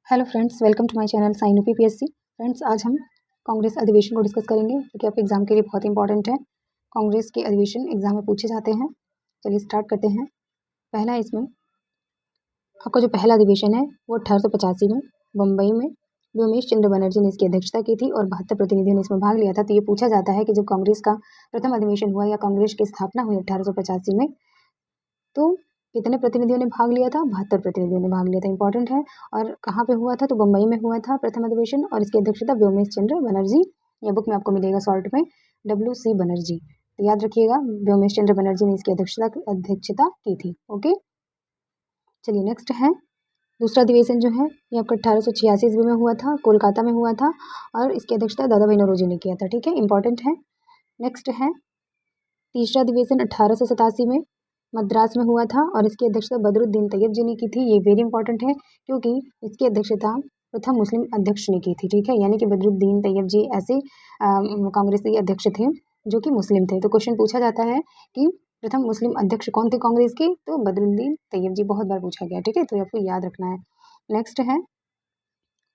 Hello friends, welcome to my channel साइन UPPSC. Friends, आज हम कांग्रेस अधिवेशन को डिस्कस करेंगे जो कि आपके एग्जाम के लिए बहुत इंपॉर्टेंट है। कांग्रेस के अधिवेशन एग्जाम में पूछे जाते हैं। चलिए स्टार्ट करते हैं। पहला इसमें आपका जो पहला अधिवेशन है वो 1885 में बम्बई में व्योमेश चंद्र बनर्जी ने इसकी अध्यक्षता की थी और 72 प्रतिनिधियों ने इसमें भाग लिया था। तो ये पूछा जाता है कि जब कांग्रेस का प्रथम अधिवेशन हुआ या कांग्रेस की स्थापना हुई 1885 में, तो कितने प्रतिनिधियों ने भाग लिया था? 72 प्रतिनिधियों ने भाग लिया था। इंपॉर्टेंट है। और कहाँ पे हुआ था? तो बम्बई में हुआ था प्रथम अधिवेशन और इसकी अध्यक्षता व्योमेश चंद्र बनर्जी, ये बुक में आपको मिलेगा शॉर्ट में WC बनर्जी। तो याद रखिएगा, व्योमेश चंद्र बनर्जी ने इसकी अध्यक्षता की थी। ओके, चलिए नेक्स्ट है दूसरा अधिवेशन जो है ये आपका 1886 ईस्वी में हुआ था, कोलकाता में हुआ था और इसकी अध्यक्षता दादा भाई नौरोजी ने किया था। ठीक है, इंपॉर्टेंट है। नेक्स्ट है तीसरा अधिवेशन 1887 में मद्रास में हुआ था और इसकी अध्यक्षता बदरुद्दीन तैयब जी ने की थी। ये वेरी इंपॉर्टेंट है क्योंकि इसकी अध्यक्षता प्रथम मुस्लिम अध्यक्ष ने की थी। ठीक है, यानी कि बदरुद्दीन तैयब जी ऐसे कांग्रेस के अध्यक्ष थे जो कि मुस्लिम थे। तो क्वेश्चन पूछा जाता है कि प्रथम मुस्लिम अध्यक्ष कौन थे कांग्रेस के? तो बदरुद्दीन तैयब जी। बहुत बार पूछा गया। ठीक है, तो आपको याद रखना है। नेक्स्ट है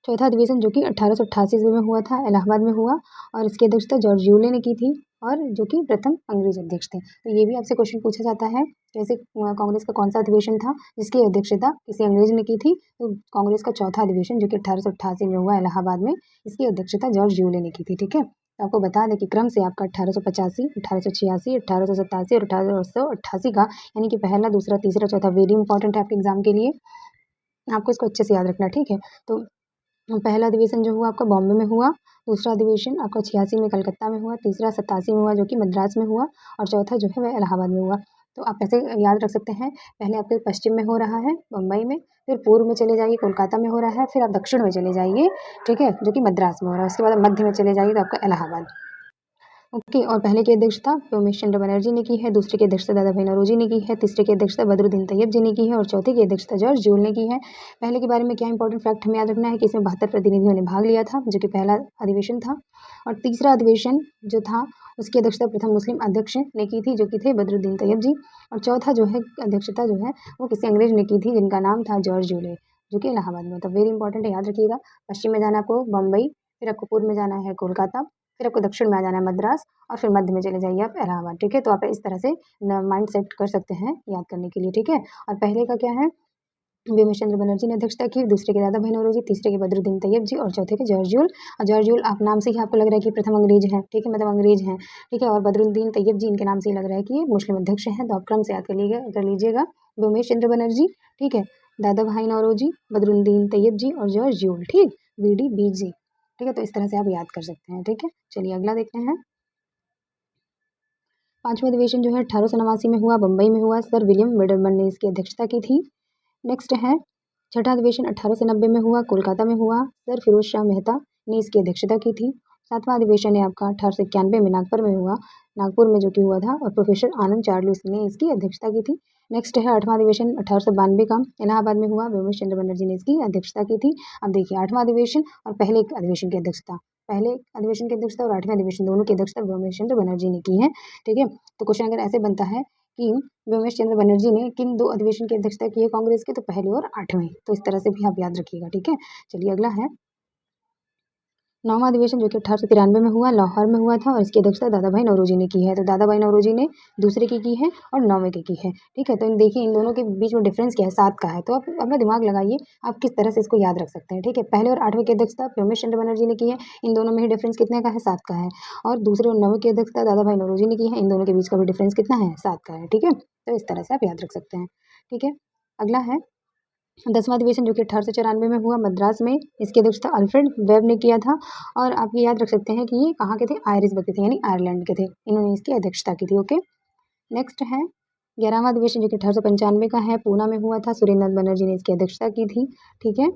चौथा अधिवेशन जो कि 1888 ईस्वी में हुआ था, इलाहाबाद में हुआ और इसकी अध्यक्षता जॉर्ज यूले ने की थी और जो कि प्रथम अंग्रेज अध्यक्ष थे। तो ये भी आपसे क्वेश्चन पूछा जाता है कैसे कांग्रेस का कौन सा अधिवेशन था जिसकी अध्यक्षता किसी अंग्रेज ने की थी? तो कांग्रेस का चौथा अधिवेशन जो कि 1888 में हुआ इलाहाबाद में, इसकी अध्यक्षता जॉर्ज यूले ने की थी। ठीक है, तो आपको बता दें कि क्रम से आपका 1885, 1886, 1887 और 1888 का, यानी कि पहला, दूसरा, तीसरा, चौथा वेरी इंपॉर्टेंट है आपके एग्जाम के लिए। आपको इसको अच्छे से याद रखना। ठीक है, तो पहला अधिवेशन जो हुआ आपका बॉम्बे में हुआ, दूसरा अधिवेशन आपका 86 में कलकत्ता में हुआ, तीसरा 87 में हुआ जो कि मद्रास में हुआ और चौथा जो है वह इलाहाबाद में हुआ। तो आप ऐसे याद रख सकते हैं, पहले आपके पश्चिम में हो रहा है बम्बई में, फिर पूर्व में चले जाइए कोलकाता में हो रहा है, फिर आप दक्षिण में चले जाइए, ठीक है, जो कि मद्रास में हो रहा है। उसके बाद मध्य में चले जाइए तो आपका इलाहाबाद। ओके, और पहले की अध्यक्षता व्योमेश चंद्र बनर्जी ने की है, दूसरे की अध्यक्षता दादा भाई नौरोजी ने की है, तीसरे की अध्यक्षता बदरुद्दीन तैयब जी ने की है और चौथे की अध्यक्षता जॉर्ज यूल ने की है। पहले के बारे में क्या इंपॉर्टेंट फैक्ट हमें याद रखना है कि इसमें 72 प्रतिनिधियों ने भाग लिया था जो कि पहला अधिवेशन था। और तीसरा अधिवेशन जो था उसकी अध्यक्षता प्रथम मुस्लिम अध्यक्ष ने की थी जो कि थे बदरुद्दीन तैयब जी। और चौथा जो है अध्यक्षता जो है वो किसी अंग्रेज ने की थी जिनका नाम था जॉर्ज यूले, जो कि इलाहाबाद में था। वेरी इंपॉर्टेंट है, याद रखिएगा। पश्चिम में जाना आपको बम्बई, फिर आपको पूर्व में जाना है कोलकाता, फिर आपको दक्षिण में आ जाना है मद्रास और फिर मध्य में चले जाइए आप इलाहाबाद। ठीक है, तो आप इस तरह से माइंड सेट कर सकते हैं याद करने के लिए। ठीक है, और पहले का क्या है? व्योमेश चंद्र बनर्जी ने अध्यक्षता की, दूसरे के दादा भाई नौरोजी, तीसरे के बदरुद्दीन तैयब जी और चौथे के जॉर्ज यूल। और जॉर्ज यूल आप नाम से ही आपको लग रहा है कि प्रथम अंग्रेज है। ठीक है, मतलब अंग्रेज हैं। ठीक है, और बदरुद्दीन तैयब जी इनके नाम से ही लग रहा है कि ये मुस्लिम अध्यक्ष हैं। तो आप क्रम से याद कर लीजिएगा। व्योमेश चंद्र बनर्जी, ठीक है, दादा भाई नौरोजी, बदरुद्दीन तैयब जी और जॉर्ज यूल। ठीक, VDBG। ठीक है, तो इस तरह से आप याद कर सकते हैं। ठीक है, चलिए अगला देखते हैं। पांचवा अधिवेशन जो है 1889 में हुआ, बम्बई में हुआ, सर विलियम मिडलमन ने इसकी अध्यक्षता की थी। नेक्स्ट है छठा अधिवेशन 1890 में हुआ, कोलकाता में हुआ, सर फिरोज शाह मेहता ने इसकी अध्यक्षता की थी। सातवां अधिवेशन है आपका 1891 में नागपुर में हुआ, नागपुर में जो कि हुआ था और प्रोफेसर आनंद चार्लूस ने इसकी अध्यक्षता की थी। नेक्स्ट है आठवां अधिवेशन 1892 का, इलाहाबाद में हुआ, व्योमेश चंद्र बनर्जी ने इसकी अध्यक्षता की थी। अब देखिए आठवां अधिवेशन और पहले अधिवेशन की अध्यक्षता, पहले अधिवेशन की अध्यक्षता और आठवें अधिवेशन दोनों की अध्यक्षता व्योमेश चंद्र बनर्जी ने की है। ठीक है, तो क्वेश्चन अगर ऐसे बनता है कि व्योमेश चंद्र बनर्जी ने किन दो अधिवेशन की अध्यक्षता की है कांग्रेस के? तो पहले और आठवें। तो इस तरह से भी आप याद रखिएगा। ठीक है, चलिए अगला है नौवां अधिवेशन जो कि 1893 में हुआ, लाहौर में हुआ था और इसकी अध्यक्षता दादा भाई नौरोजी ने की है। तो दादा भाई नौरोजी ने दूसरे की है और नौवें की है। ठीक है, तो देखिए इन दोनों के बीच में डिफरेंस क्या है? 7 का है। तो आप अपना दिमाग लगाइए, आप किस तरह से इसको याद रख सकते हैं। ठीक है, पहले और आठवें की अध्यक्षता व्योमेश चंद्र बनर्जी ने की है, इन दोनों में ही डिफरेंस कितने का है? 7 का है। और दूसरे और नौवें की अध्यक्षता दादा भाई नौरोजी ने की है, इन दोनों के बीच का भी डिफरेंस कितना है? 7 का है। ठीक है, तो इस तरह से आप याद रख सकते हैं। ठीक है, अगला है 10वां अधिवेशन जो कि 1894 में हुआ, मद्रास में, इसकी अध्यक्षता अल्फ्रेड वेब ने किया था। और आप ये याद रख सकते हैं कि ये कहाँ के थे? आयरिश के थे, यानी आयरलैंड के थे। इन्होंने इसकी अध्यक्षता की थी। ओके, नेक्स्ट है 11वां अधिवेशन जो कि 1895 का है, पूना में हुआ था, सुरेंद्र बनर्जी ने इसकी अध्यक्षता की थी। ठीक है,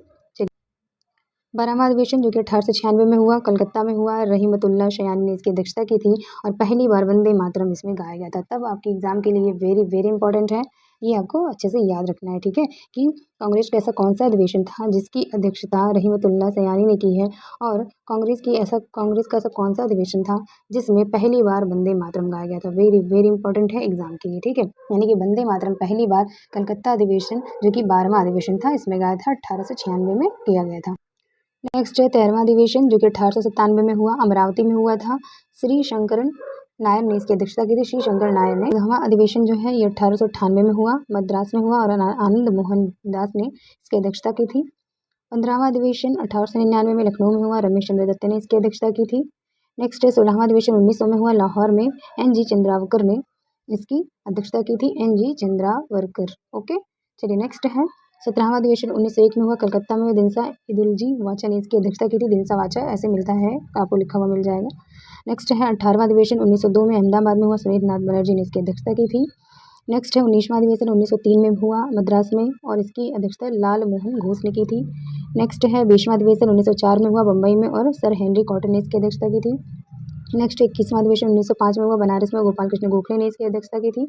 12वां अधिवेशन जो कि 1896 में हुआ, कलकत्ता में हुआ, रहीमतुल्लाह शयानी ने इसकी अध्यक्षता की थी और पहली बार वंदे मातरम इसमें गाया गया था। तब आपके एग्जाम के लिए वेरी वेरी इंपॉर्टेंट है, ये आपको अच्छे से याद रखना है, ठीक है, कि कांग्रेस का ऐसा कौन सा अधिवेशन था जिसकी अध्यक्षता रहीमतुल्लाह सयानी ने की है, और कांग्रेस का ऐसा कौन सा अधिवेशन था जिसमें पहली बार वंदे मातरम गाया गया था। वेरी वेरी इंपॉर्टेंट है एग्जाम के लिए, ठीक है। यानी कि वंदे मातरम पहली बार कलकत्ता अधिवेशन, जो कि 12वां अधिवेशन था, इसमें गाया था, 1896 में किया गया था। नेक्स्ट है 13वां अधिवेशन, जो कि 1897 में हुआ, अमरावती में हुआ था। श्री शंकरन नायर ने इसकी अध्यक्षता की थी, श्री शंकर नायर ने। 14वां अधिवेशन जो है ये 1898 में हुआ, मद्रास में हुआ, और आनंद मोहन दास ने इसकी अध्यक्षता की थी। 15वां अधिवेशन 1899 में लखनऊ में हुआ, रमेश चंद्र दत्त ने इसकी अध्यक्षता की थी। नेक्स्ट है 16वां अधिवेशन 1900 में हुआ, लाहौर में NG चंद्रावकर ने इसकी अध्यक्षता की थी, NG चंद्रावकर। ओके, चलिए नेक्स्ट है 17वां अधिवेशन 1901 में हुआ, कलकत्ता में दिनसा इदुलजी वाचा ने इसकी अध्यक्षता की थी, दिनसा वाचा ऐसे मिलता है, आपको लिखा हुआ मिल जाएगा। नेक्स्ट है 18वां अधिवेशन 1902 में अहमदाबाद में हुआ, सुनीत नाथ बनर्जी ने इसकी अध्यक्षता की थी। नेक्स्ट है 19वां अधिवेशन 1903 में हुआ, मद्रास में, और इसकी अध्यक्षता लाल मोहन घोष ने की थी। नेक्स्ट है 20वां अधिवेशन 1904 में हुआ, बम्बई में, और सर हेनरी कॉटन ने इसकी अध्यक्षता की थी। नेक्स्ट 21वां अधिवेशन 1905 में हुआ, बनारस में, गोपाल कृष्ण गोखले ने इसकी अध्यक्षता की थी।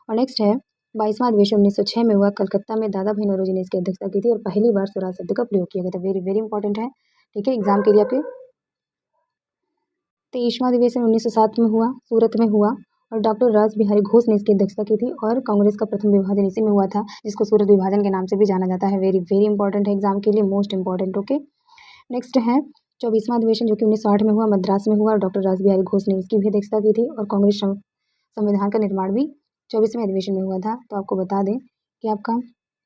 और नेक्स्ट है 22वां अधिवेशन 1906 में हुआ, कलकत्ता में, दादा भाई नौरोजी ने इसकी अध्यक्षता की थी, और पहली बार स्वराज शब्द का प्रयोग किया गया था। वेरी वेरी इंपॉर्टेंट है, ठीक है, एग्जाम के लिए आपके। 23वां अधिवेशन 1907 में हुआ, सूरत में हुआ, और डॉक्टर रास बिहारी घोष ने इसकी अध्यक्षता की थी, और कांग्रेस का प्रथम विभाजन इसी में हुआ था, जिसको सूरत विभाजन के नाम से भी जाना जाता है। वेरी वेरी इंपॉर्टेंट है एग्जाम के लिए, मोस्ट इंपॉर्टेंट। ओके, नेक्स्ट है 24वां अधिवेशन, जो कि 1908 में हुआ, मद्रास में हुआ, और डॉक्टर रास बिहारी घोष ने इसकी भी अध्यक्षता की थी, और कांग्रेस संविधान का निर्माण भी 24वें अधिवेशन में हुआ था। तो आपको बता दें कि आपका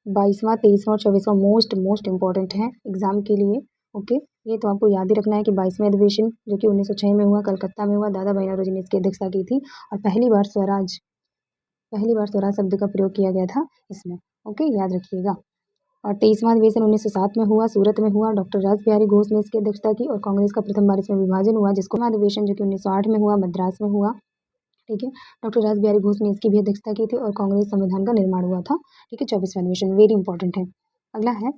22वां, 23वां और 24वां मोस्ट इंपॉर्टेंट है एग्जाम के लिए। ओके, ये तो आपको याद ही रखना है कि 22वें अधिवेशन, जो कि 1906 में हुआ, कलकत्ता में हुआ, दादा भाई नौरोजी ने इसकी अध्यक्षता की थी, और पहली बार स्वराज शब्द का प्रयोग किया गया था इसमें। ओके, याद रखिएगा। और 23वां अधिवेशन 1907 में हुआ, सूरत में हुआ, डॉक्टर रास बिहारी घोष ने इसकी अध्यक्षता की, और कांग्रेस का प्रथम बार इसमें विभाजन हुआ, जिसको अधिवेशन, जो कि 1908 में हुआ, मद्रास में हुआ, ठीक है। डॉक्टर रास बिहारी घोष ने इसकी भी अध्यक्षता की थी, और कांग्रेस संविधान का निर्माण हुआ था, ठीक है। 24वां अधिवेशन वेरी इंपॉर्टेंट है। अगला है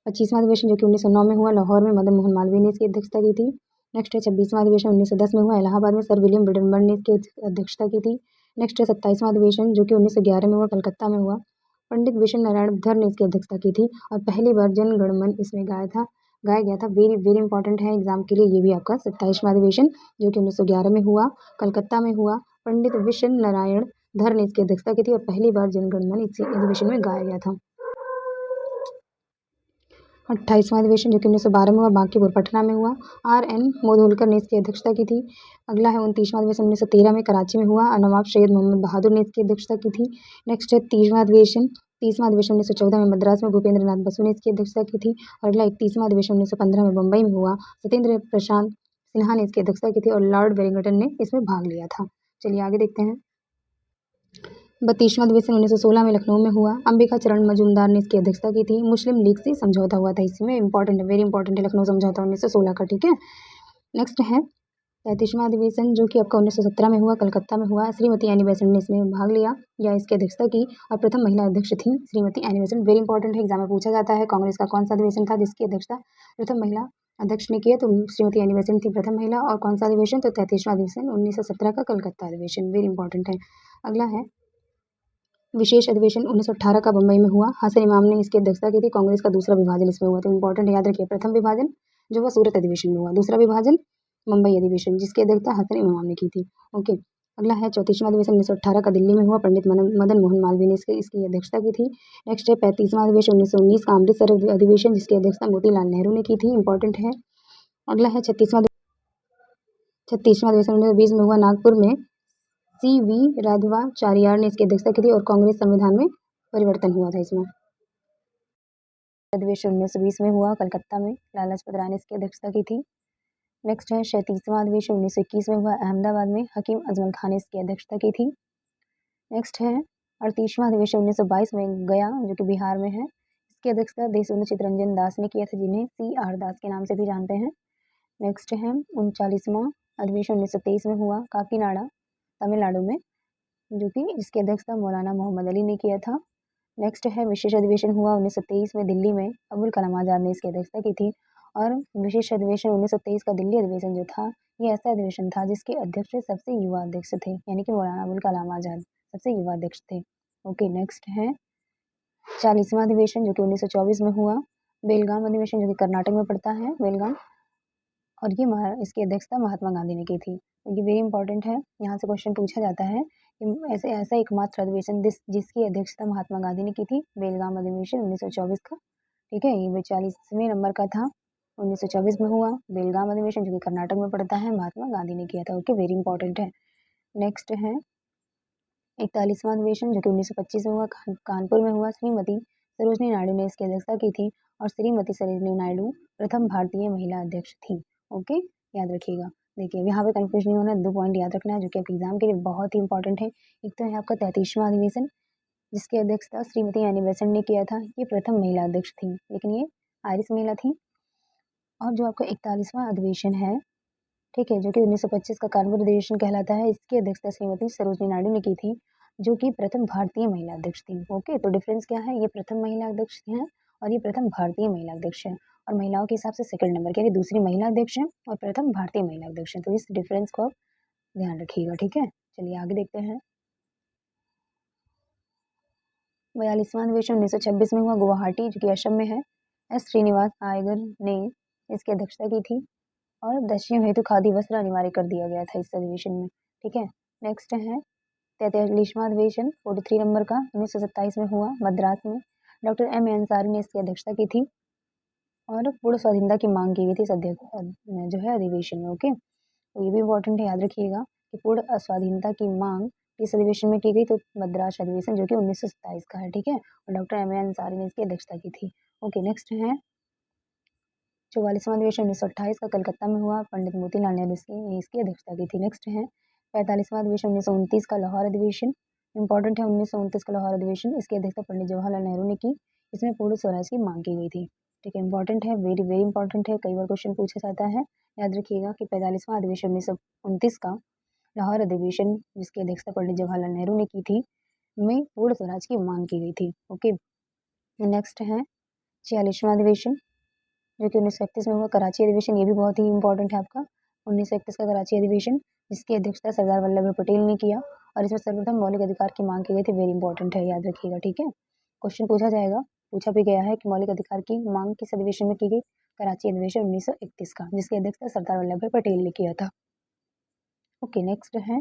25वां अधिवेशन, जो कि 1909 में हुआ, लाहौर में, मदन मोहन मालवीय ने इसकी अध्यक्षता की थी। नेक्स्ट है 26वां अधिवेशन 1910 में हुआ, इलाहाबाद में, सर विलियम ब्रिडनबर्ग ने इसकी अध्यक्षता की थी। नेक्स्ट है 27वां अधिवेशन, जो कि 1911 में हुआ, कलकत्ता में हुआ, पंडित विष्णु नारायण धर ने इसकी अध्यक्षता की थी, और पहली बार जन गण मन इसमें गाया गया था। वेरी वेरी इंपॉर्टेंट है एग्जाम के लिए ये भी आपका 27वां अधिवेशन, जो कि 1911 में हुआ, कलकत्ता में हुआ, पंडित विष्णु नारायण धर ने इसकी अध्यक्षता की थी, और पहली बार जनगणमन इसी अधिवेशन में गाया गया था। 28वां अधिवेशन, जो कि 1912 में हुआ, बांकीपुर पटना में हुआ, RN मोदोलकर ने इसकी अध्यक्षता की थी। अगला है 29वां अधिवेशन 1913 में कराची में हुआ, और नवाब सैयद मोहम्मद बहादुर ने इसकी अध्यक्षता की थी। नेक्स्ट है 30वां अधिवेशन 1914 में मद्रास में, भूपेंद्र नाथ बसु ने इसकी अध्यक्षता की थी। और अगला 31वां अधिवेशन 1915 में बम्बई में हुआ, सत्येंद्र प्रशांत सिन्हा ने इसकी अध्यक्षता की थी, और लॉर्ड वेलिंगटन ने इसमें भाग लिया था। चलिए आगे देखते हैं। 32वां अधिवेशन 1916 में लखनऊ में हुआ, अंबिका चरण मजूमदार ने इसकी अध्यक्षता की थी। मुस्लिम लीग से समझौता हुआ था, इसमें इंपॉर्टेंट है, वेरी इंपॉर्टेंट है, लखनऊ समझौता 1916 का, ठीक है। नेक्स्ट है 33वां अधिवेशन, जो कि आपका 1917 में हुआ, कलकत्ता में हुआ, श्रीमती एनी बेसेंट ने इसमें भाग लिया या इसकी अध्यक्षता की, और प्रथम महिला अध्यक्ष थी Shrimati Annie Besant. Very important है, एग्जाम में पूछा जाता है, कांग्रेस का कौन सा अधिवेशन था जिसकी अध्यक्षता प्रथम महिला अध्यक्ष ने किया, तो श्रीमती एनी बेसेंट थी प्रथम महिला। और कौन सा अधिवेशन, तो 33वां अधिवेशन 1917 का कलकत्ता अधिवेशन, वेरी इंपॉर्टेंट है। अगला है विशेष अधिवेशन 1918 का बम्बई में हुआ, हसन इमाम ने इसकी अध्यक्षता की थी, कांग्रेस का दूसरा विभाजन इसमें हुआ, तो इंपॉर्टेंट याद रखिए। प्रथम विभाजन जो हुआ सूरत अधिवेशन में हुआ, दूसरा विभाजन मुंबई अधिवेशन, जिसकी अध्यक्षता हसन इमाम ने की थी। ओके, अगला है 34वां अधिवेशन 1918 का दिल्ली में हुआ, पंडित मदन मोहन मालवीय ने इसकी अध्यक्षता की थी। नेक्स्ट है 35वां अधिवेशन 1919 का अमृतसर अधिवेशन, जिसकी अध्यक्षता मोतीलाल नेहरू ने की थी, इंपॉर्टेंट है। अगला है 36वां अधिवेशन 1920 में हुआ, नागपुर में, CV राघवाचारियार ने इसकी अध्यक्षता की थी, और कांग्रेस संविधान में परिवर्तन हुआ था इसमें। अधिवेशन 1920 में हुआ, कलकत्ता में, लाला लाजपत राय ने इसकी अध्यक्षता की थी। नेक्स्ट है 37वां अधिवेशन 1921 में हुआ, अहमदाबाद में, हकीम अजमल खान ने इसकी अध्यक्षता की थी। नेक्स्ट है 38वां अधिवेशन 1922 में गया, जो कि बिहार में है, इसकी अध्यक्षता देशबंधु चित्तरंजन दास ने किया था, जिन्हें CR दास के नाम से भी जानते हैं। नेक्स्ट है 39वां अधिवेशन 1923 में हुआ, काकीनाडा, तमिलनाडु में, जो कि इसकी अध्यक्षता मौलाना मोहम्मद अली ने किया था। नेक्स्ट है विशेष अधिवेशन हुआ 1923 में दिल्ली में, अबुल कलाम आज़ाद ने इसकी अध्यक्षता की थी। और विशेष अधिवेशन 1923 का दिल्ली अधिवेशन जो था, ये ऐसा अधिवेशन था जिसके अध्यक्ष सबसे युवा अध्यक्ष थे, यानी कि मौलाना अबुल कलाम आज़ाद सबसे युवा अध्यक्ष थे। ओके, नेक्स्ट है 40वां अधिवेशन जो कि 1924 में हुआ। बेलगाम अधिवेशन जो कि कर्नाटक में पड़ता है, बेलगाम, और ये इसकी अध्यक्षता महात्मा गांधी ने की थी। ये वेरी इंपॉर्टेंट है, यहाँ से क्वेश्चन पूछा जाता है कि ऐसा एकमात्र अधिवेशन जिसकी अध्यक्षता महात्मा गांधी ने की थी, बेलगाम अधिवेशन 1924 का। ठीक है, ये 42वें नंबर का था, 1924 में हुआ। बेलगाम अधिवेशन जो कि कर्नाटक में पड़ता है, महात्मा गांधी ने किया था। ओके, वेरी इंपॉर्टेंट है। नेक्स्ट है 41वां अधिवेशन जो कि 1925 में हुआ, कानपुर में हुआ। श्रीमती सरोजनी नायडू ने इसकी अध्यक्षता की थी और श्रीमती सरोजनी नायडू प्रथम भारतीय महिला अध्यक्ष थी। ओके, याद रखिएगा। देखिए यहाँ पे कंफ्यूज नहीं होना, 2 पॉइंट याद रखना है जो कि आपके एग्जाम के लिए बहुत ही इंपॉर्टेंट है। एक तो है आपका 33वां अधिवेशन जिसकी अध्यक्षता श्रीमती एनी बेसेंट ने किया था। ये प्रथम महिला अध्यक्ष थी, लेकिन ये आयरिश महिला थी। और जो आपका 41वां अधिवेशन है, ठीक है, जो कि 1925 का कानपुर अधिवेशन कहलाता है, इसकी अध्यक्षता श्रीमती सरोजनी नायडू ने की थी, जो कि प्रथम भारतीय महिला अध्यक्ष थी। ओके, तो डिफरेंस क्या है, ये प्रथम महिला अध्यक्ष हैं और ये प्रथम भारतीय महिला अध्यक्ष है। और महिलाओं के हिसाब से सेकंड नंबर के, दूसरी महिला अध्यक्ष है और प्रथम भारतीय महिला अध्यक्ष है। तो इस डिफरेंस को आप ध्यान रखिएगा। ठीक है, चलिए आगे देखते हैं। 42वां अधिवेशन 1926 में हुआ, गुवाहाटी जो कि असम में है। एस श्रीनिवास आयगर ने इसकी अध्यक्षता की थी और दस्युओं हेतु खादी वस्त्र अनिवार्य कर दिया गया था इस अधिवेशन में। ठीक है, नेक्स्ट है 43वां अधिवेशन 43 नंबर का 1927 में हुआ, मद्रास में। डॉक्टर एम अंसारी ने इसकी अध्यक्षता की थी और पूर्ण स्वाधीनता की मांग की गई थी जो है अधिवेशन में। ओके, तो ये भी इंपॉर्टेंट है, याद रखिएगा कि पूर्ण स्वाधीनता की मांग किस अधिवेशन में की गई, तो मद्रास अधिवेशन जो कि 1927 का है। ठीक है, और डॉक्टर एम अंसारी ने इसकी अध्यक्षता की थी। ओके, नेक्स्ट है 44वां अधिवेशन 1928 का कलकत्ता में हुआ, पंडित मोतीलाल नेहरू इसकी अध्यक्षता की थी। नेक्स्ट है 45वां अधिवेशन 1929 का लाहौर अधिवेशन। इंपॉर्टेंट है 1929 का लाहौर अधिवेशन, इसकी अध्यक्षता पंडित जवाहरलाल नेहरू ने की। इसमें पूर्ण स्वराज की मांग की गई थी। ठीक है, इंपॉर्टेंट है, वेरी वेरी इंपॉर्टेंट है, कई बार क्वेश्चन पूछा जाता है। याद रखिएगा कि 45वां अधिवेशन 1929 का लाहौर अधिवेशन, जिसकी अध्यक्षता पंडित जवाहरलाल नेहरू ने की थी, में पूर्ण स्वराज की मांग की गई थी। ओके, नेक्स्ट है 46वां अधिवेशन जो कि 1931 में हुआ, कराची अधिवेशन। ये भी बहुत ही इंपॉर्टेंट है आपका, 1931 का कराची अधिवेशन, जिसकी अध्यक्षता सरदार वल्लभ भाई पटेल ने किया और इसमें सर्वप्रथम मौलिक अधिकार की मांग की गई थी। वेरी इंपॉर्टेंट है, याद रखिएगा। ठीक है, क्वेश्चन पूछा जाएगा, पूछा भी गया है कि मौलिक अधिकार की मांग किस अधिवेशन में की गई, कराची अधिवेशन 1931 का, जिसकी अध्यक्षता सरदार वल्लभ भाई पटेल ने किया था। ओके, नेक्स्ट है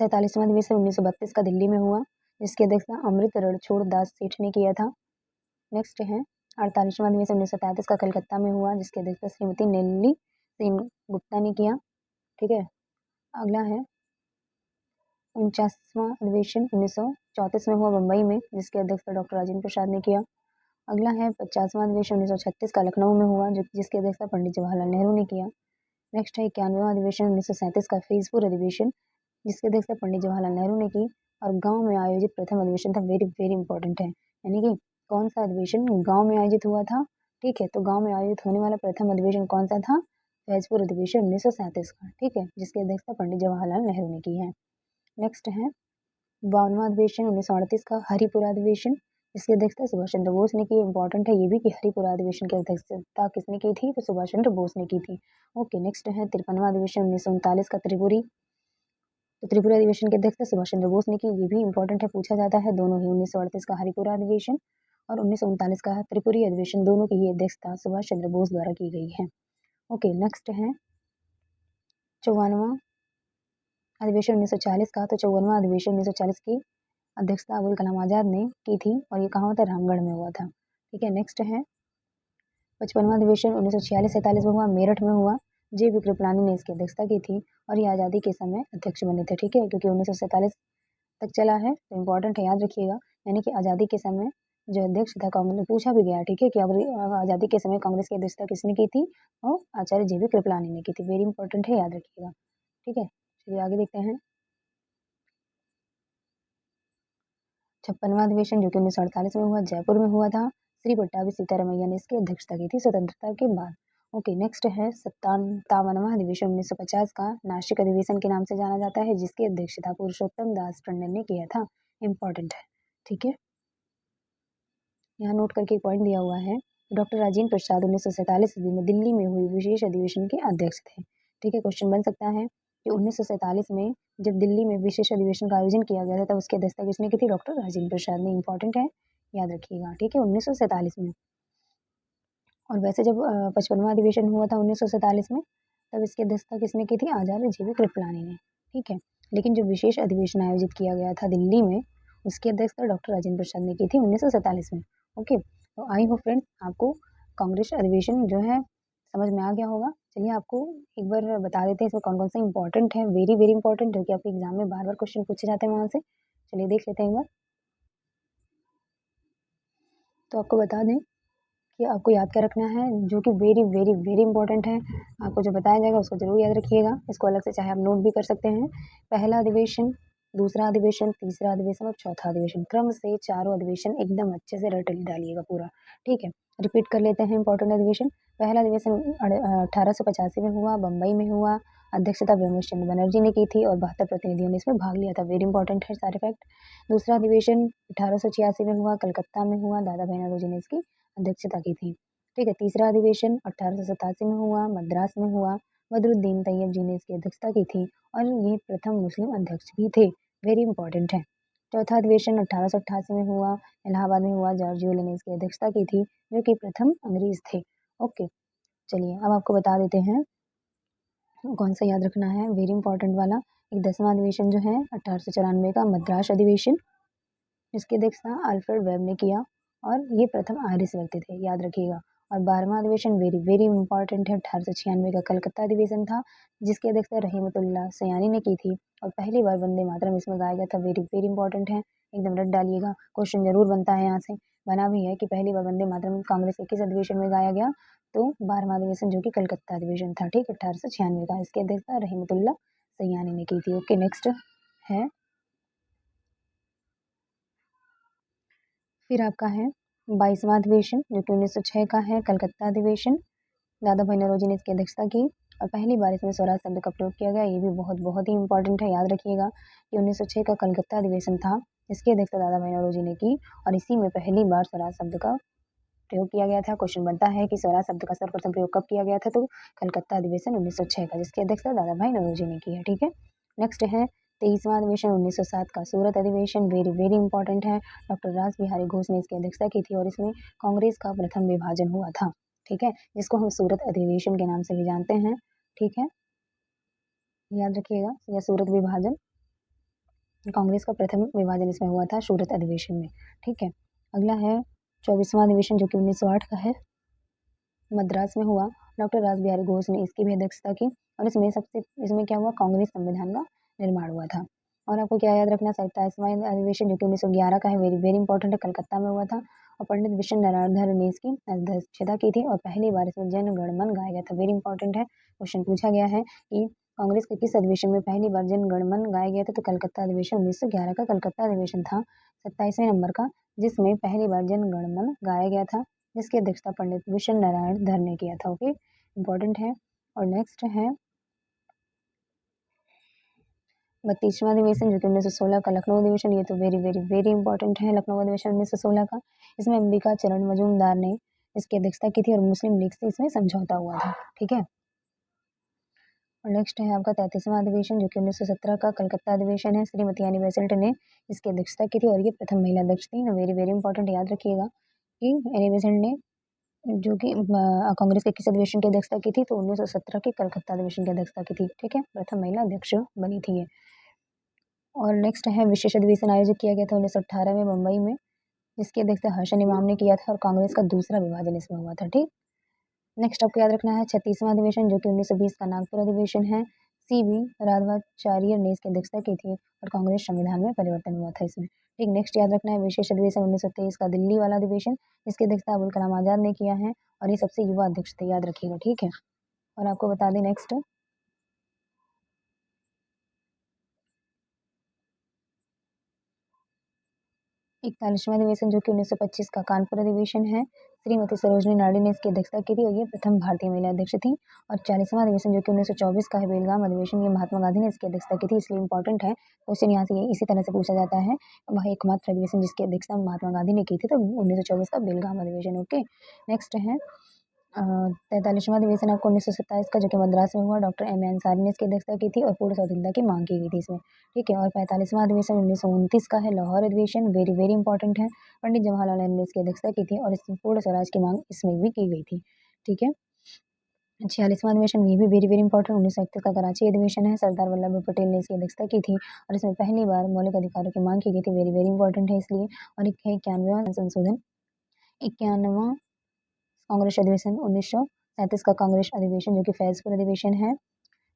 47वां अधिवेशन 1932 का दिल्ली में हुआ, जिसकी अध्यक्षता अमृत छोड़ दास सेठ ने किया था। नेक्स्ट है 48वां अधिवेशन 1933 का कलकत्ता में हुआ, जिसकी अध्यक्षता श्रीमती नेल्ली सेन गुप्ता ने किया। ठीक है, अगला है 49वां अधिवेशन 1934 में हुआ, मुंबई में, जिसकी अध्यक्षता डॉक्टर राजेंद्र प्रसाद ने किया। अगला है 50वां अधिवेशन 1936 का लखनऊ में हुआ, जिसकी अध्यक्षता पंडित जवाहरलाल नेहरू ने किया। नेक्स्ट है 91वां अधिवेशन 1937 का फैजपुर अधिवेशन, जिसकी अध्यक्षता पंडित जवाहरलाल नेहरू ने की और गांव में आयोजित प्रथम अधिवेशन था। वेरी वेरी इंपॉर्टेंट है, यानी कि कौन सा अधिवेशन गांव में आयोजित हुआ था। ठीक है, तो गांव में आयोजित होने वाला प्रथम अधिवेशन कौन सा था, फैजपुर अधिवेशन 1937 का। ठीक है, जिसकी अध्यक्षता पंडित जवाहरलाल नेहरू ने की है। नेक्स्ट है 52वां अधिवेशन 1938 का हरिपुरा अधिवेशन, जिसकी अध्यक्षता सुभाष चंद्र बोस ने की। इंपॉर्टेंट है ये भी कि हरिपुरा अधिवेशन की अध्यक्षता किसने की थी, तो सुभाष चंद्र बोस ने की थी। ओके, नेक्स्ट है 53वां अधिवेशन 1939 का त्रिपुरी, तो त्रिपुरा अधिवेशन के अध्यक्षता सुभाष चंद्र बोस ने की। ये भी इंपॉर्टेंट है, पूछा जाता है, दोनों ही 1938 का हरिपुरा अधिवेशन और 1939 का त्रिपुरी अधिवेशन, दोनों की ही अध्यक्षता सुभाष चंद्र बोस द्वारा की गई है। ओके, नेक्स्ट है 54वां अधिवेशन 1940 का, तो 54वां अधिवेशन 1940 की अध्यक्षता अबुल कलाम आजाद ने की थी और ये कहाँ हुआ था, रामगढ़ में हुआ था। ठीक है, नेक्स्ट है 55वां अधिवेशन 1946-47 में हुआ, मेरठ में हुआ, जे बी कृपलानी ने इसकी अध्यक्षता की थी और ये आज़ादी के समय अध्यक्ष बने थे। ठीक है, क्योंकि 1947 तक चला है, तो इम्पोर्टेंट है, याद रखिएगा। यानी कि आज़ादी के समय जो अध्यक्ष था कांग्रेस, पूछा भी गया। ठीक है, कि आज़ादी के समय कांग्रेस की अध्यक्षता किसने की थी, और आचार्य जे बी कृपलानी ने की थी। वेरी इंपॉर्टेंट है, याद रखिएगा। ठीक है, चलिए आगे देखते हैं 56वां अधिवेशन जो कि 1948 में हुआ, जयपुर में हुआ था। श्री पट्टाभी सीतारमैया ने इसकी अध्यक्षता की थी स्वतंत्रता के बाद। ओके, नेक्स्ट है 57वां अधिवेशन 1950 का, नासिक अधिवेशन के नाम से जाना जाता है, जिसकी अध्यक्षता पुरुषोत्तम दास टंडन ने किया था। इंपॉर्टेंट है, ठीक है, यहाँ नोट करके एक पॉइंट दिया हुआ है। डॉक्टर राजेंद्र प्रसाद 1947 ईस्वी में दिल्ली में हुई विशेष अधिवेशन के अध्यक्ष थे। ठीक है, क्वेश्चन बन सकता है कि 1947 में जब दिल्ली में विशेष अधिवेशन का आयोजन किया गया था तब उसकी अध्यक्षता किसने की थी? डॉक्टर राजेंद्र प्रसाद ने। इंपॉर्टेंट है, याद रखिएगा, ठीक है, 1947 में। और वैसे जब 55वां अधिवेशन हुआ था 1947 में, तब इसकी अध्यक्षता किसने की थी? आचार्य JV कृपलानी ने, ठीक है। लेकिन जो विशेष अधिवेशन आयोजित किया गया था दिल्ली में, उसकी अध्यक्षता डॉक्टर राजेंद्र प्रसाद ने की थी 1947 में। ओके, तो आई होप फ्रेंड्स आपको कांग्रेस अधिवेशन जो है समझ में आ गया होगा। चलिए आपको एक बार बता देते हैं इसमें कौन कौन सा इंपॉर्टेंट है, वेरी वेरी इंपॉर्टेंट, जो कि आपके एग्जाम में बार बार क्वेश्चन पूछे जाते हैं वहाँ से। चलिए देख लेते हैं एक बार। तो आपको बता दें कि आपको याद क्या रखना है, जो कि वेरी वेरी वेरी इंपॉर्टेंट है। आपको जो बताया जाएगा उसको जरूर याद रखिएगा। इसको अलग से चाहे आप नोट भी कर सकते हैं। पहला अधिवेशन, दूसरा अधिवेशन, तीसरा अधिवेशन और चौथा अधिवेशन, क्रम से चारों अधिवेशन एकदम अच्छे से रट डालिएगा पूरा, ठीक है। रिपीट कर लेते हैं इंपॉर्टेंट अधिवेशन। पहला अधिवेशन 1885 में हुआ, बम्बई में हुआ। अध्यक्षता व्योमेश चंद्र बनर्जी ने की थी और 72 प्रतिनिधियों ने इसमें भाग लिया था। वेरी इंपॉर्टेंट है सारे फैक्ट। दूसरा अधिवेशन 1886 में हुआ, कलकत्ता में हुआ। दादा भाई नौरोजी ने इसकी अध्यक्षता की थी, ठीक है। तीसरा अधिवेशन 1887 में हुआ, मद्रास में हुआ। बदरुद्दीन तैयब जी ने इसकी अध्यक्षता की थी और ये प्रथम मुस्लिम अध्यक्ष भी थे। वेरी इंपॉर्टेंट है। चौथा अधिवेशन 1888 में हुआ, इलाहाबाद में हुआ। जॉर्ज यूले ने इसकी अध्यक्षता की थी, जो कि प्रथम अंग्रेज थे। ओके, चलिए अब आपको बता देते हैं कौन सा याद रखना है, वेरी इंपॉर्टेंट वाला। एक 10वां अधिवेशन जो है 1894 का मद्रास अधिवेशन, जिसकी अध्यक्षता अल्फ्रेड वेब ने किया और ये प्रथम आयरिश व्यक्ति थे, याद रखिएगा। और 12वां अधिवेशन वेरी वेरी इंपॉर्टेंट है, 1896 का कलकत्ता अधिवेशन था, जिसकी अध्यक्षता रहमतुल्लाह सयानी ने की थी और पहली बार वंदे मातरम इसमें गाया गया था। वेरी वेरी इंपॉर्टेंट है, एकदम रट डालिएगा, क्वेश्चन जरूर बनता है यहाँ से। बना भी है कि पहली बार वंदे मातरम कांग्रेस के किस अधिवेशन में गाया गया, तो 12वां अधिवेशन जो कि कलकत्ता अधिवेशन था, ठीक, 1896 का। इसकी अध्यक्षता रहमतुल्लाह सयानी ने की थी। ओके, नेक्स्ट है, फिर आपका है 22वां अधिवेशन जो कि 1906 का है, कलकत्ता अधिवेशन। दादा भाई नौरोजी ने इसकी अध्यक्षता की और पहली बार इसमें स्वराज शब्द का प्रयोग किया गया। ये भी बहुत बहुत ही इंपॉर्टेंट है, याद रखिएगा कि 1906 का कलकत्ता अधिवेशन था, इसकी अध्यक्षता दादा भाई नौरोजी ने की और इसी में पहली बार स्वराज शब्द का प्रयोग किया गया था। क्वेश्चन बनता है कि स्वराज शब्द का सर्वप्रथम प्रयोग कब किया गया था, तो कलकत्ता अधिवेशन 1906 का, जिसकी अध्यक्षता दादा भाई नौरोजी ने की है, ठीक है। नेक्स्ट है 23वां अधिवेशन 1907 का, सूरत अधिवेशन। वेरी वेरी इंपॉर्टेंट है, डॉक्टर रास बिहारी घोष ने इसकी अध्यक्षता की थी और इसमें कांग्रेस का प्रथम विभाजन हुआ था, ठीक है, जिसको हम सूरत अधिवेशन के नाम से भी जानते हैं, ठीक है, याद रखिएगा। यह सूरत विभाजन, कांग्रेस का प्रथम विभाजन इसमें हुआ था सूरत अधिवेशन में, ठीक है। अगला है 24वां अधिवेशन जो कि 1908 का है, मद्रास में हुआ। डॉक्टर रास बिहारी घोष ने इसकी भी अध्यक्षता की और इसमें क्या हुआ, कांग्रेस संविधान का निर्माण हुआ था। और आपको क्या याद रखना, 27वां अधिवेशन जो कि 1911 का है, वेरी वेरी इंपॉर्टेंट है, कलकत्ता में हुआ था और पंडित विश्व नारायण धर ने इसकी अध्यक्षता की थी और पहली बार इसमें जन गण मन गाया गया था। वेरी इंपॉर्टेंट है, क्वेश्चन पूछा गया है कि कांग्रेस के किस अधिवेशन में पहली बार जन गण मन गाया गया था, तो कलकत्ता अधिवेशन 1911 का कलकत्ता अधिवेशन था, 27वें नंबर का, जिसमें पहली बार जन गण मन गाया गया था, जिसकी अध्यक्षता पंडित विश्व नारायण धर ने किया था। ओके, इंपॉर्टेंट है। और नेक्स्ट है 32वां अधिवेशन जो कि 1916 का लखनऊ अधिवेशन। ये तो वेरी वेरी वेरी इंपॉर्टेंट है, लखनऊ अधिवेशन 1916 का। इसमें अंबिका चरण मजूमदार ने इसकी अध्यक्षता की थी और मुस्लिम लीग से इसमें समझौता हुआ था, ठीक है। और नेक्स्ट है आपका 33वां अधिवेशन जो कि 1917 का कलकत्ता अधिवेशन है। श्रीमती एनी बेसेंट ने इसकी अध्यक्षता की थी और ये प्रथम महिला अध्यक्ष थी। वेरी वेरी इंपॉर्टेंट, याद रखिएगा कि एनी बेसेंट ने जो कि कांग्रेस के किस अधिवेशन की अध्यक्षता की थी, तो 1917 के कलकत्ता अधिवेशन की अध्यक्षता की थी, ठीक है, प्रथम महिला अध्यक्ष बनी थी ये। और नेक्स्ट है विशेष अधिवेशन आयोजित किया गया था 1918 में मुंबई में, जिसकी अध्यक्षता हसन इमाम ने किया था और कांग्रेस का दूसरा विभाजन इसमें हुआ था, ठीक। नेक्स्ट आपको याद रखना है 36वां अधिवेशन जो कि 1920 का नागपुर अधिवेशन है। CB राघवाचार्य ने इसकी अध्यक्षता की थी और कांग्रेस संविधान में परिवर्तन हुआ था इसमें, ठीक। नेक्स्ट याद रखना है विशेष अधिवेशन 1923 का दिल्ली वाला अधिवेशन, जिसकी अध्यक्षता अबुल कलाम आजाद ने किया है और ये सबसे युवा अध्यक्ष थे, याद रखिएगा, ठीक है। और आपको बता दें नेक्स्ट 41वां अधिवेशन जो कि 1925 का कानपुर अधिवेशन है। श्रीमती सरोजनी नायडू ने इसकी अध्यक्षता की थी और ये प्रथम भारतीय महिला अध्यक्ष थी। और 40वां अधिवेशन जो कि 1924 का है, बेलगाम अधिवेशन, ये महात्मा गांधी ने इसकी अध्यक्षता की थी, इसलिए इंपॉर्टेंट है। क्वेश्चन यहाँ से इसी तरह से पूछा जाता है, वह एकमात्र अधिवेशन जिसकी अध्यक्षता महात्मा गांधी ने की थी, तो 1924 का बेलगाम अधिवेशन। ओके, नेक्स्ट है 43वां अधिवेशन आपको 1927 का जो कि मद्रास में हुआ, डॉक्टर एम ए अंसारी ने इसकी अध्यक्षता की थी और पूर्ण स्वाधीनता की मांग की गई थी इसमें। ठीक है, और 45वां अधिवेशन 1929 का है, लाहौर अधिवेशन, वेरी वेरी इंपॉर्टेंट है। पंडित जवाहरलाल नेहरू ने इसकी अध्यक्षता की थी और इसमें पूर्ण स्वराज की मांग इसमें भी की गई थी। ठीक है, 46वां अधिवेशन ये भी वेरी वेरी इंपॉर्टेंट 1931 का कराची अधिवेशन है, सरदार वल्लभ भाई पटेल ने इसकी अध्यक्षता की थी और इसमें पहली बार मौलिक अधिकारों की मांग की गई थी, वेरी वेरी इंपॉर्टेंट है इसलिए। और एक है 91वां संशोधन, 91वां कांग्रेस अधिवेशन 1937 का कांग्रेस अधिवेशन जो कि फैजपुर अधिवेशन है।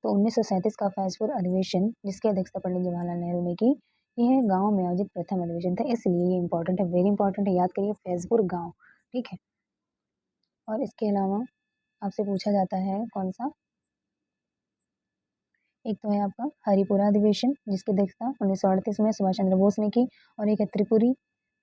तो 1937 का फैजपुर अधिवेशन जिसकी अध्यक्षता पंडित जवाहरलाल नेहरू ने की, यह गांव में आयोजित प्रथम अधिवेशन था, इसलिए ये इंपॉर्टेंट है, वेरी इंपॉर्टेंट है, याद करिए फैजपुर गांव। ठीक है, और इसके अलावा आपसे पूछा जाता है कौन सा, एक तो है आपका हरिपुरा अधिवेशन जिसकी अध्यक्षता 1938 में सुभाष चंद्र बोस ने की, और एक है त्रिपुरी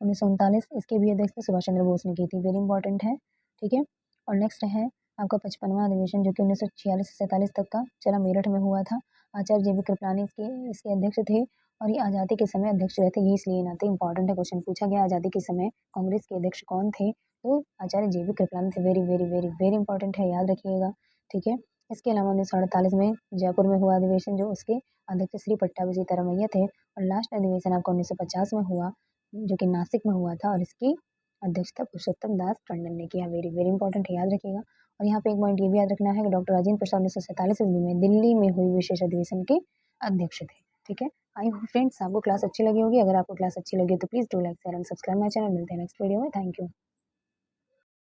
1939, इसकी भी अध्यक्षता सुभाष चंद्र बोस ने की थी, वेरी इंपॉर्टेंट है। ठीक है, और नेक्स्ट है आपका 55वां अधिवेशन जो कि 1946 से 47 तक का चला, मेरठ में हुआ था। आचार्य जे बी कृपलानी इसके अध्यक्ष थे और ये आज़ादी के समय अध्यक्ष रहे थे, ये इसलिए नाते इंपॉर्टेंट है, क्वेश्चन पूछा गया आज़ादी के समय कांग्रेस के अध्यक्ष कौन थे, तो आचार्य जे बी कृपलानी थे, very very very very important है, याद रखिएगा। ठीक है, इसके अलावा 1948 में जयपुर में हुआ अधिवेशन जो उसके अध्यक्ष श्री पट्टाभी सीतारमैया थे, और लास्ट अधिवेशन आपका 1950 में हुआ जो कि नासिक में हुआ था और इसकी अध्यक्षता पुरुषोत्तम दास टंडन ने किया, वेरी वेरी इंपॉर्टेंट है, याद रखिएगा। और यहाँ पे एक पॉइंट ये भी याद रखना है कि डॉक्टर राजेंद्र प्रसाद 1947 ईस्वी में दिल्ली में हुई विशेष अधिवेशन के अध्यक्ष थे। ठीक है, आई होप फ्रेंड्स आपको क्लास अच्छी लगी होगी, अगर आपको क्लास अच्छी लगी तो please do like share and subscribe my channel. मिलते हैं नेक्स्ट वीडियो में, थैंक यू।